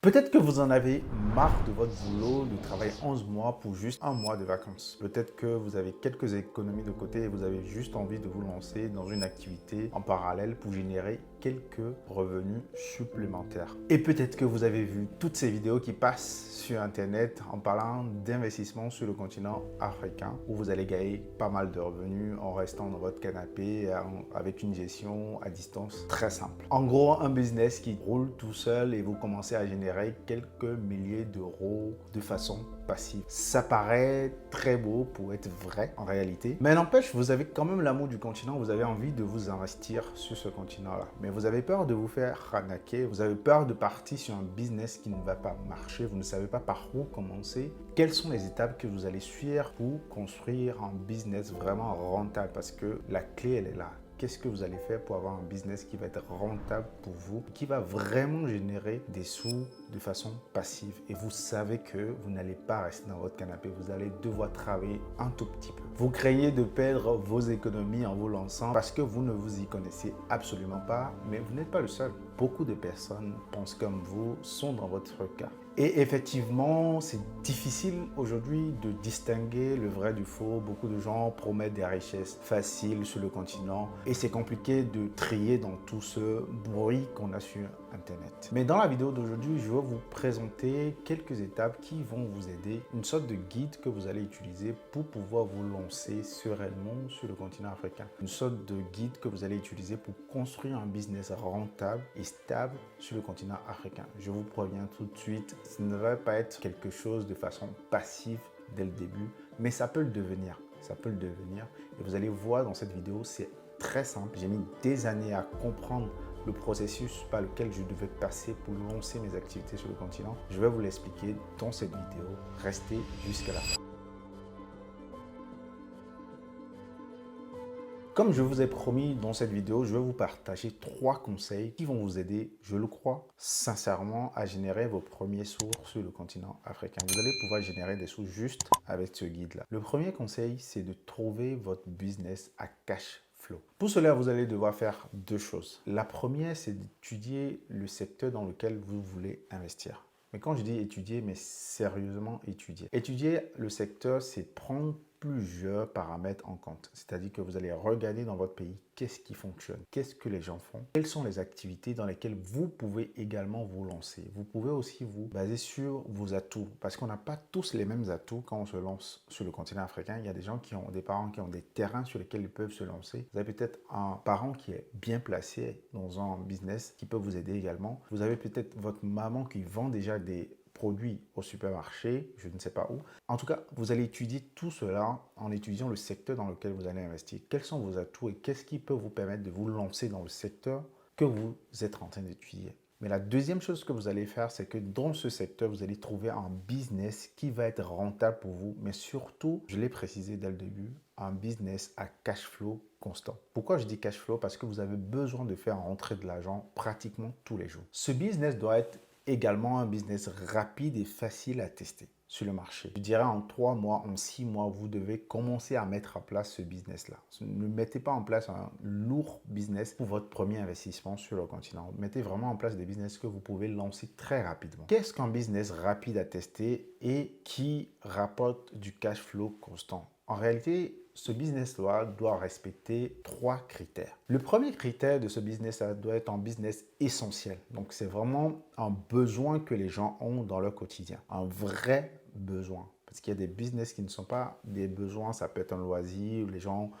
Peut-être que vous en avez marre de votre boulot, de travailler 11 mois pour juste un mois de vacances. Peut-être que vous avez quelques économies de côté et vous avez juste envie de vous lancer dans une activité en parallèle pour générer quelques revenus supplémentaires. Et peut-être que vous avez vu toutes ces vidéos qui passent sur Internet en parlant d'investissement sur le continent africain où vous allez gagner pas mal de revenus en restant dans votre canapé avec une gestion à distance très simple. En gros, un business qui roule tout seul et vous commencez à générer quelques milliers d'euros de façon passive. Ça paraît très beau pour être vrai en réalité, mais n'empêche, vous avez quand même l'amour du continent, vous avez envie de vous investir sur ce continent-là. Mais vous avez peur de vous faire arnaquer, vous avez peur de partir sur un business qui ne va pas marcher, vous ne savez pas par où commencer. Quelles sont les étapes que vous allez suivre pour construire un business vraiment rentable? Parce que la clé, elle est là. Qu'est-ce que vous allez faire pour avoir un business qui va être rentable pour vous, qui va vraiment générer des sous de façon passive? Et vous savez que vous n'allez pas rester dans votre canapé, vous allez devoir travailler un tout petit peu. Vous craignez de perdre vos économies en vous lançant parce que vous ne vous y connaissez absolument pas, mais vous n'êtes pas le seul. Beaucoup de personnes pensent comme vous, sont dans votre cas. Et effectivement, c'est difficile aujourd'hui de distinguer le vrai du faux. Beaucoup de gens promettent des richesses faciles sur le continent et c'est compliqué de trier dans tout ce bruit qu'on a sur Internet. Mais dans la vidéo d'aujourd'hui, je vais vous présenter quelques étapes qui vont vous aider, une sorte de guide que vous allez utiliser pour pouvoir vous lancer sereinement sur le continent africain. Une sorte de guide que vous allez utiliser pour construire un business rentable et stable sur le continent africain. Je vous préviens tout de suite, ce ne va pas être quelque chose de façon passive dès le début, mais ça peut le devenir. Ça peut le devenir. Et vous allez voir dans cette vidéo, c'est très simple. J'ai mis des années à comprendre le processus par lequel je devais passer pour lancer mes activités sur le continent. Je vais vous l'expliquer dans cette vidéo. Restez jusqu'à la fin. Comme je vous ai promis dans cette vidéo, je vais vous partager 3 conseils qui vont vous aider, je le crois, sincèrement, à générer vos premiers sous sur le continent africain. Vous allez pouvoir générer des sous juste avec ce guide-là. Le premier conseil, c'est de trouver votre business à cash flow. Pour cela, vous allez devoir faire 2 choses. La première, c'est d'étudier le secteur dans lequel vous voulez investir. Mais quand je dis étudier, mais sérieusement étudier. Étudier le secteur, c'est prendre plusieurs paramètres en compte. C'est-à-dire que vous allez regarder dans votre pays qu'est-ce qui fonctionne, qu'est-ce que les gens font, quelles sont les activités dans lesquelles vous pouvez également vous lancer. Vous pouvez aussi vous baser sur vos atouts parce qu'on n'a pas tous les mêmes atouts quand on se lance sur le continent africain. Il y a des gens qui ont des parents qui ont des terrains sur lesquels ils peuvent se lancer. Vous avez peut-être un parent qui est bien placé dans un business qui peut vous aider également. Vous avez peut-être votre maman qui vend déjà des produits au supermarché, je ne sais pas où. En tout cas, vous allez étudier tout cela en étudiant le secteur dans lequel vous allez investir. Quels sont vos atouts et qu'est-ce qui peut vous permettre de vous lancer dans le secteur que vous êtes en train d'étudier. Mais la deuxième chose que vous allez faire, c'est que dans ce secteur, vous allez trouver un business qui va être rentable pour vous, mais surtout, je l'ai précisé dès le début, un business à cash flow constant. Pourquoi je dis cash flow? Parce que vous avez besoin de faire rentrer de l'argent pratiquement tous les jours. Ce business doit être également un business rapide et facile à tester sur le marché. Je dirais en 3 mois, en 6 mois, vous devez commencer à mettre en place ce business-là. Ne mettez pas en place un lourd business pour votre premier investissement sur le continent. Mettez vraiment en place des business que vous pouvez lancer très rapidement. Qu'est-ce qu'un business rapide à tester et qui rapporte du cash flow constant? En réalité, ce business-là doit respecter 3 critères. Le premier critère de ce business-là doit être un business essentiel. Donc, c'est vraiment un besoin que les gens ont dans leur quotidien. Un vrai besoin. Parce qu'il y a des business qui ne sont pas des besoins. Ça peut être un loisir, les gens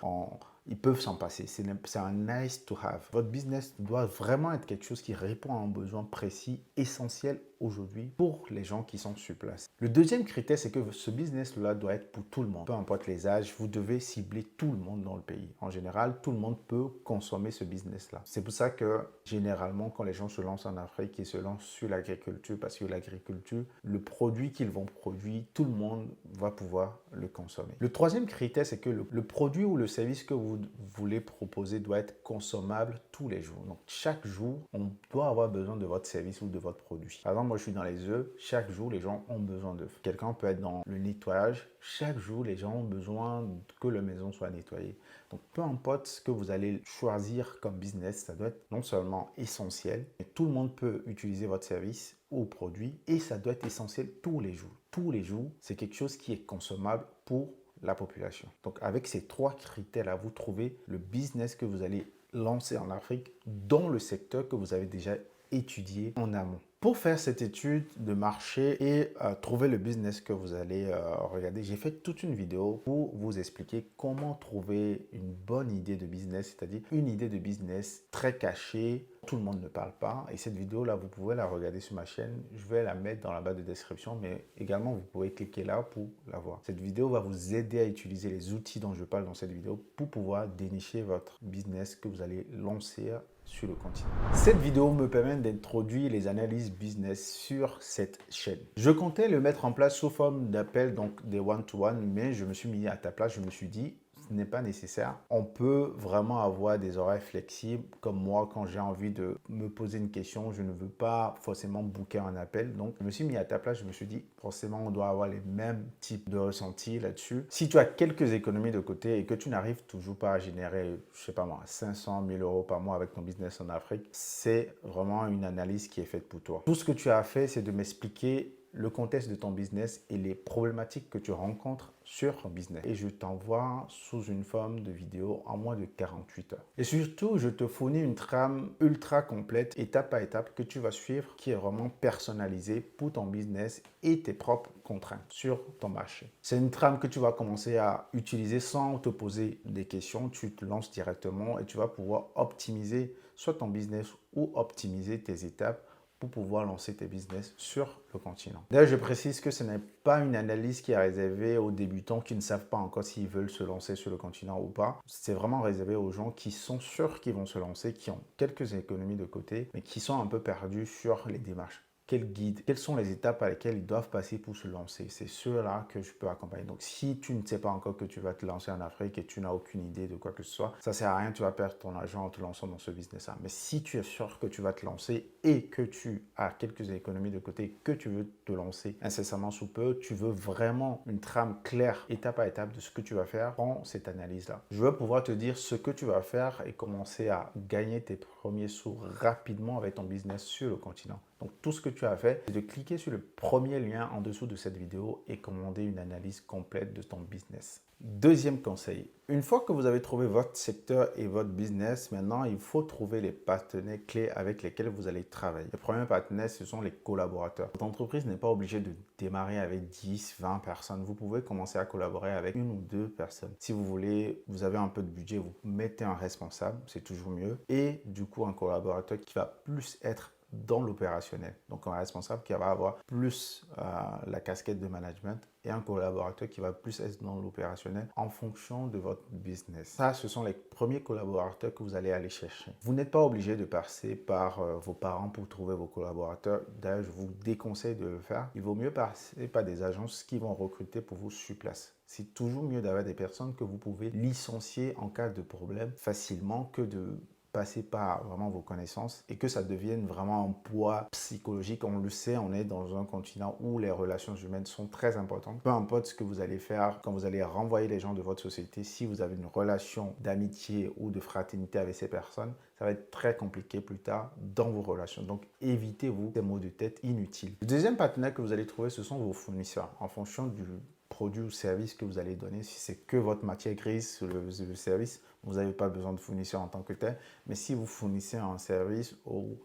ils peuvent s'en passer. C'est un nice to have. Votre business doit vraiment être quelque chose qui répond à un besoin précis, essentiel aujourd'hui pour les gens qui sont sur place. Le deuxième critère, c'est que ce business-là doit être pour tout le monde. Peu importe les âges, vous devez cibler tout le monde dans le pays. En général, tout le monde peut consommer ce business-là. C'est pour ça que généralement, quand les gens se lancent en Afrique, ils se lancent sur l'agriculture parce que l'agriculture, le produit qu'ils vont produire, tout le monde va pouvoir le consommer. Le troisième critère, c'est que le produit ou le service que vous voulez proposer doit être consommable tous les jours. Donc, chaque jour, on doit avoir besoin de votre service ou de votre produit. Par exemple, moi, je suis dans les œufs. Chaque jour, les gens ont besoin d'œufs. Quelqu'un peut être dans le nettoyage. Chaque jour, les gens ont besoin que la maison soit nettoyée. Donc, peu importe ce que vous allez choisir comme business, ça doit être non seulement essentiel, mais tout le monde peut utiliser votre service ou produit et ça doit être essentiel tous les jours. Tous les jours, c'est quelque chose qui est consommable pour la population. Donc avec ces 3 critères-là, vous trouvez le business que vous allez lancer en Afrique dans le secteur que vous avez déjà étudié en amont. Pour faire cette étude de marché et trouver le business que vous allez regarder, j'ai fait toute une vidéo pour vous expliquer comment trouver une bonne idée de business, c'est-à-dire une idée de business très cachée. Tout le monde ne parle pas. Et cette vidéo-là, vous pouvez la regarder sur ma chaîne. Je vais la mettre dans la barre de description, mais également, vous pouvez cliquer là pour la voir. Cette vidéo va vous aider à utiliser les outils dont je parle dans cette vidéo pour pouvoir dénicher votre business que vous allez lancer sur le continent. Cette vidéo me permet d'introduire les analyses business sur cette chaîne. Je comptais le mettre en place sous forme d'appel, donc des one-to-one, mais je me suis mis à ta place, je me suis dit, ce n'est pas nécessaire. On peut vraiment avoir des horaires flexibles, comme moi, quand j'ai envie de me poser une question, je ne veux pas forcément booker un appel. Donc, je me suis mis à ta place, je me suis dit, forcément, on doit avoir les mêmes types de ressentis là-dessus. Si tu as quelques économies de côté et que tu n'arrives toujours pas à générer, je sais pas moi, 500 000 euros par mois avec ton business en Afrique, c'est vraiment une analyse qui est faite pour toi. Tout ce que tu as fait, c'est de m'expliquer le contexte de ton business et les problématiques que tu rencontres sur ton business. Et je t'envoie sous une forme de vidéo en moins de 48 heures. Et surtout, je te fournis une trame ultra complète, étape par étape, que tu vas suivre, qui est vraiment personnalisée pour ton business et tes propres contraintes sur ton marché. C'est une trame que tu vas commencer à utiliser sans te poser des questions. Tu te lances directement et tu vas pouvoir optimiser soit ton business ou optimiser tes étapes pour pouvoir lancer tes business sur le continent. D'ailleurs, je précise que ce n'est pas une analyse qui est réservée aux débutants qui ne savent pas encore s'ils veulent se lancer sur le continent ou pas. C'est vraiment réservé aux gens qui sont sûrs qu'ils vont se lancer, qui ont quelques économies de côté, mais qui sont un peu perdus sur les démarches. Quel guide, quelles sont les étapes par lesquelles ils doivent passer pour se lancer. C'est ceux-là que je peux accompagner. Donc, si tu ne sais pas encore que tu vas te lancer en Afrique et tu n'as aucune idée de quoi que ce soit, ça ne sert à rien, tu vas perdre ton argent en te lançant dans ce business-là. Mais si tu es sûr que tu vas te lancer et que tu as quelques économies de côté, que tu veux te lancer incessamment sous peu, tu veux vraiment une trame claire, étape par étape de ce que tu vas faire, prends cette analyse-là. Je veux pouvoir te dire ce que tu vas faire et commencer à gagner tes premiers sous rapidement avec ton business sur le continent. Donc, tout ce que tu as fait, c'est de cliquer sur le premier lien en dessous de cette vidéo et commander une analyse complète de ton business. Deuxième conseil, une fois que vous avez trouvé votre secteur et votre business, maintenant, il faut trouver les partenaires clés avec lesquels vous allez travailler. Les premiers partenaires, ce sont les collaborateurs. Votre entreprise n'est pas obligée de démarrer avec 10, 20 personnes. Vous pouvez commencer à collaborer avec 1 ou 2 personnes. Si vous voulez, vous avez un peu de budget, vous mettez un responsable, c'est toujours mieux. Et du coup, un collaborateur qui va plus être dans l'opérationnel. Donc, un responsable qui va avoir plus la casquette de management et un collaborateur qui va plus être dans l'opérationnel en fonction de votre business. Ça, ce sont les premiers collaborateurs que vous allez aller chercher. Vous n'êtes pas obligé de passer par vos parents pour trouver vos collaborateurs. D'ailleurs, je vous déconseille de le faire. Il vaut mieux passer par des agences qui vont recruter pour vous sur place. C'est toujours mieux d'avoir des personnes que vous pouvez licencier en cas de problème facilement que de passer par vraiment vos connaissances et que ça devienne vraiment un poids psychologique. On le sait, on est dans un continent où les relations humaines sont très importantes. Peu importe ce que vous allez faire, quand vous allez renvoyer les gens de votre société, si vous avez une relation d'amitié ou de fraternité avec ces personnes, ça va être très compliqué plus tard dans vos relations. Donc, évitez-vous ces maux de tête inutiles. Le deuxième partenaire que vous allez trouver, ce sont vos fournisseurs. En fonction du produit ou service que vous allez donner, si c'est que votre matière grise, le service, vous n'avez pas besoin de fournisseur en tant que tel. Mais si vous fournissez un service ou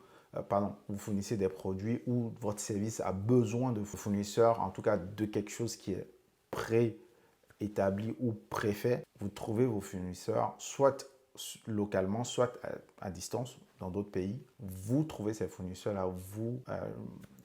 vous fournissez des produits ou votre service a besoin de fournisseurs, en tout cas de quelque chose qui est préétabli ou préfet, vous trouvez vos fournisseurs soit localement, soit à distance dans d'autres pays. Vous trouvez ces fournisseurs-là, vous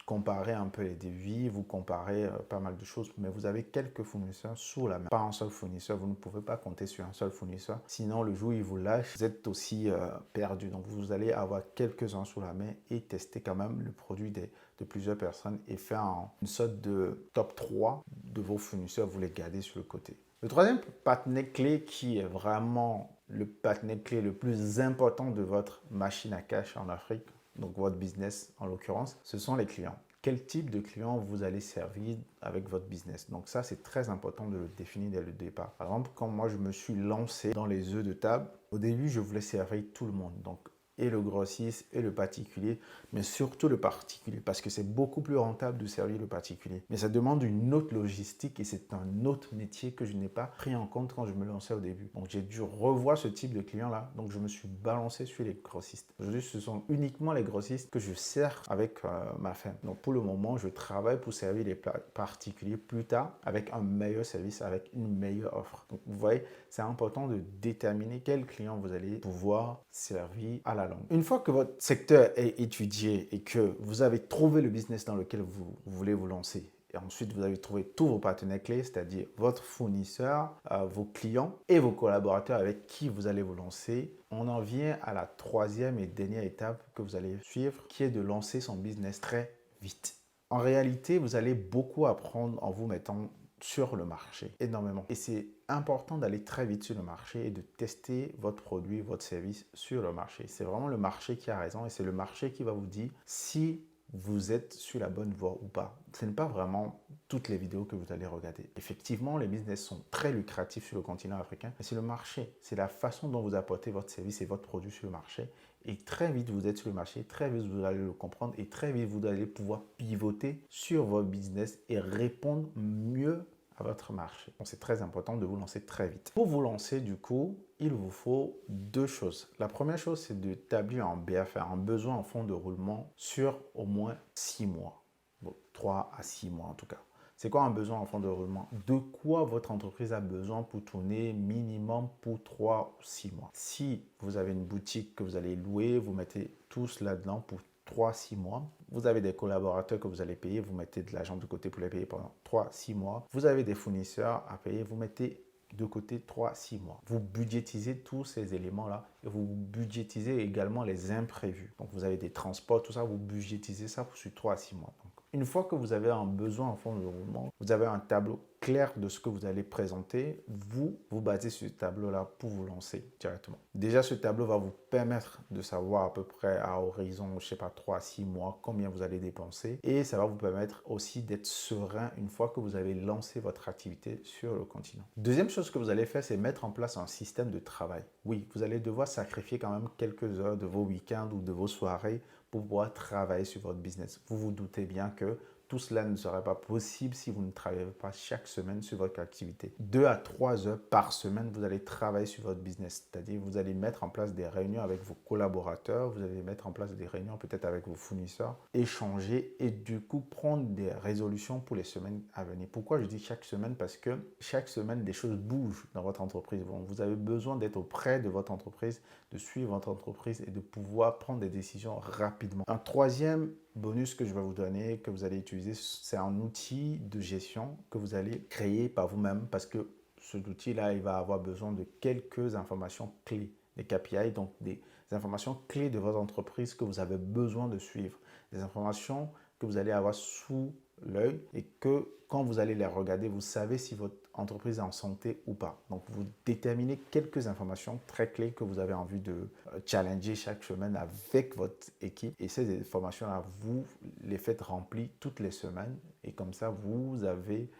comparez un peu les devis, vous comparez pas mal de choses, mais vous avez quelques fournisseurs sous la main. Pas un seul fournisseur, vous ne pouvez pas compter sur un seul fournisseur. Sinon, le jour où il vous lâche, vous êtes aussi perdu. Donc, vous allez avoir quelques-uns sous la main et tester quand même le produit de plusieurs personnes et faire une sorte de top 3 de vos fournisseurs. Vous les gardez sur le côté. Le troisième partenaire clé qui est vraiment le partenaire clé le plus important de votre machine à cash en Afrique, donc votre business en l'occurrence, ce sont les clients. Quel type de client vous allez servir avec votre business? Donc ça, c'est très important de le définir dès le départ. Par exemple, quand moi, je me suis lancé dans les œufs de table, au début, je voulais servir tout le monde. Donc, et le grossiste et le particulier, mais surtout le particulier, parce que c'est beaucoup plus rentable de servir le particulier. Mais ça demande une autre logistique et c'est un autre métier que je n'ai pas pris en compte quand je me lançais au début. Donc j'ai dû revoir ce type de client-là, donc je me suis balancé sur les grossistes. Aujourd'hui, ce sont uniquement les grossistes que je sers avec ma femme. Donc pour le moment, je travaille pour servir les particuliers plus tard avec un meilleur service, avec une meilleure offre. Donc vous voyez, c'est important de déterminer quel client vous allez pouvoir servir à la longue. Une fois que votre secteur est étudié et que vous avez trouvé le business dans lequel vous voulez vous lancer, et ensuite vous avez trouvé tous vos partenaires clés, c'est-à-dire votre fournisseur, vos clients et vos collaborateurs avec qui vous allez vous lancer, on en vient à la troisième et dernière étape que vous allez suivre, qui est de lancer son business très vite. En réalité, vous allez beaucoup apprendre en vous mettant sur le marché, énormément. Et c'est important d'aller très vite sur le marché et de tester votre produit, votre service sur le marché. C'est vraiment le marché qui a raison et c'est le marché qui va vous dire si vous êtes sur la bonne voie ou pas. Ce n'est pas vraiment toutes les vidéos que vous allez regarder. Effectivement, les business sont très lucratifs sur le continent africain, mais c'est le marché. C'est la façon dont vous apportez votre service et votre produit sur le marché. Et très vite, vous êtes sur le marché, très vite, vous allez le comprendre et très vite, vous allez pouvoir pivoter sur votre business et répondre mieux à votre marché. Donc, c'est très important de vous lancer très vite. Pour vous lancer, du coup, il vous faut deux choses. La première chose, c'est d'établir un BFR, un besoin en fonds de roulement sur au moins 6 mois. Bon, 3 à 6 mois en tout cas. C'est quoi un besoin en fonds de roulement? De quoi votre entreprise a besoin pour tourner minimum pour 3 ou 6 mois? Si vous avez une boutique que vous allez louer, vous mettez tous là-dedans pour 3-6 mois. Vous avez des collaborateurs que vous allez payer, vous mettez de l'argent de côté pour les payer pendant 3-6 mois. Vous avez des fournisseurs à payer, vous mettez de côté 3-6 mois. Vous budgétisez tous ces éléments-là et vous budgétisez également les imprévus. Donc, vous avez des transports, tout ça, vous budgétisez ça sur 3-6 mois. Donc, une fois que vous avez un besoin en fonds de roulement, vous avez un tableau clair de ce que vous allez présenter, vous basez sur ce tableau-là pour vous lancer directement. Déjà, ce tableau va vous permettre de savoir à peu près à horizon, je ne sais pas, 3-6 mois, combien vous allez dépenser. Et ça va vous permettre aussi d'être serein une fois que vous avez lancé votre activité sur le continent. Deuxième chose que vous allez faire, c'est mettre en place un système de travail. Oui, vous allez devoir sacrifier quand même quelques heures de vos week-ends ou de vos soirées pour pouvoir travailler sur votre business. Vous vous doutez bien que tout cela ne serait pas possible si vous ne travaillez pas chaque semaine sur votre activité. 2 à 3 heures par semaine, vous allez travailler sur votre business. C'est-à-dire, vous allez mettre en place des réunions avec vos collaborateurs, vous allez mettre en place des réunions peut-être avec vos fournisseurs, échanger et du coup prendre des résolutions pour les semaines à venir. Pourquoi je dis chaque semaine? Parce que chaque semaine, des choses bougent dans votre entreprise. Bon, vous avez besoin d'être auprès de votre entreprise, de suivre votre entreprise et de pouvoir prendre des décisions rapidement. Un troisième bonus que je vais vous donner, que vous allez utiliser, c'est un outil de gestion que vous allez créer par vous-même parce que cet outil-là, il va avoir besoin de quelques informations clés, des KPI, donc des informations clés de votre entreprise que vous avez besoin de suivre, des informations que vous allez avoir sous l'œil et que quand vous allez les regarder, vous savez si votre entreprise est en santé ou pas. Donc, vous déterminez quelques informations très clés que vous avez envie de challenger chaque semaine avec votre équipe. Et ces informations-là, vous les faites remplir toutes les semaines. Et comme ça, vous avez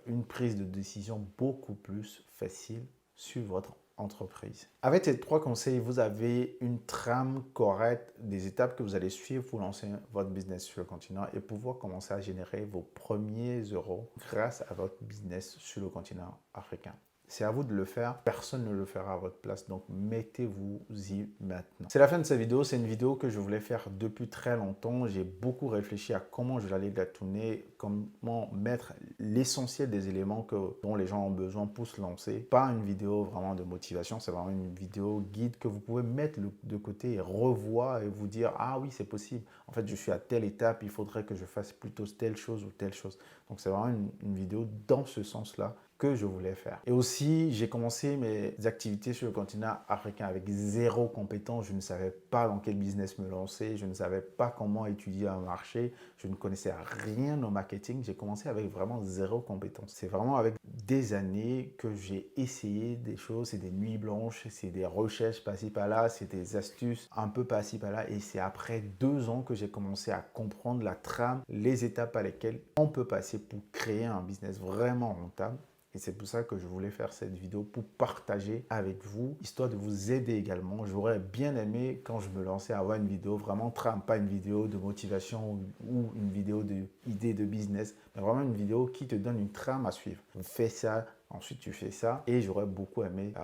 une prise de décision beaucoup plus facile sur votre entreprise. Avec ces 3 conseils, vous avez une trame correcte des étapes que vous allez suivre pour lancer votre business sur le continent et pouvoir commencer à générer vos premiers euros grâce à votre business sur le continent africain. C'est à vous de le faire. Personne ne le fera à votre place. Donc, mettez-vous-y maintenant. C'est la fin de cette vidéo. C'est une vidéo que je voulais faire depuis très longtemps. J'ai beaucoup réfléchi à comment je l'allais la tourner, comment mettre l'essentiel des éléments dont les gens ont besoin pour se lancer. Pas une vidéo vraiment de motivation. C'est vraiment une vidéo guide que vous pouvez mettre de côté et revoir et vous dire « Ah oui, c'est possible. En fait, je suis à telle étape. Il faudrait que je fasse plutôt telle chose ou telle chose. » Donc, c'est vraiment une vidéo dans ce sens-là que je voulais faire. Et aussi, j'ai commencé mes activités sur le continent africain avec zéro compétence. Je ne savais pas dans quel business me lancer. Je ne savais pas comment étudier un marché. Je ne connaissais rien au marketing. J'ai commencé avec vraiment zéro compétence. C'est vraiment avec des années que j'ai essayé des choses. C'est des nuits blanches, c'est des recherches par-ci par-là, c'est des astuces un peu par-ci par-là. Et c'est après 2 ans que j'ai commencé à comprendre la trame, les étapes par lesquelles on peut passer pour créer un business vraiment rentable. Et c'est pour ça que je voulais faire cette vidéo pour partager avec vous, histoire de vous aider également. J'aurais bien aimé, quand je me lançais, avoir une vidéo vraiment trame, pas une vidéo de motivation ou une vidéo d'idée de business, mais vraiment une vidéo qui te donne une trame à suivre. On fait ça, ensuite tu fais ça, et j'aurais beaucoup aimé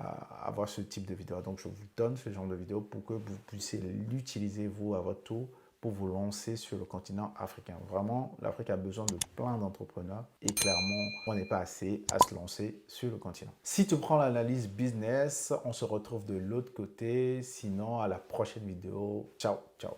avoir ce type de vidéo. Donc je vous donne ce genre de vidéo pour que vous puissiez l'utiliser vous à votre tour pour vous lancer sur le continent africain. Vraiment, l'Afrique a besoin de plein d'entrepreneurs et clairement, on n'est pas assez à se lancer sur le continent. Si tu prends l'analyse business, on se retrouve de l'autre côté. Sinon, à la prochaine vidéo. Ciao, ciao.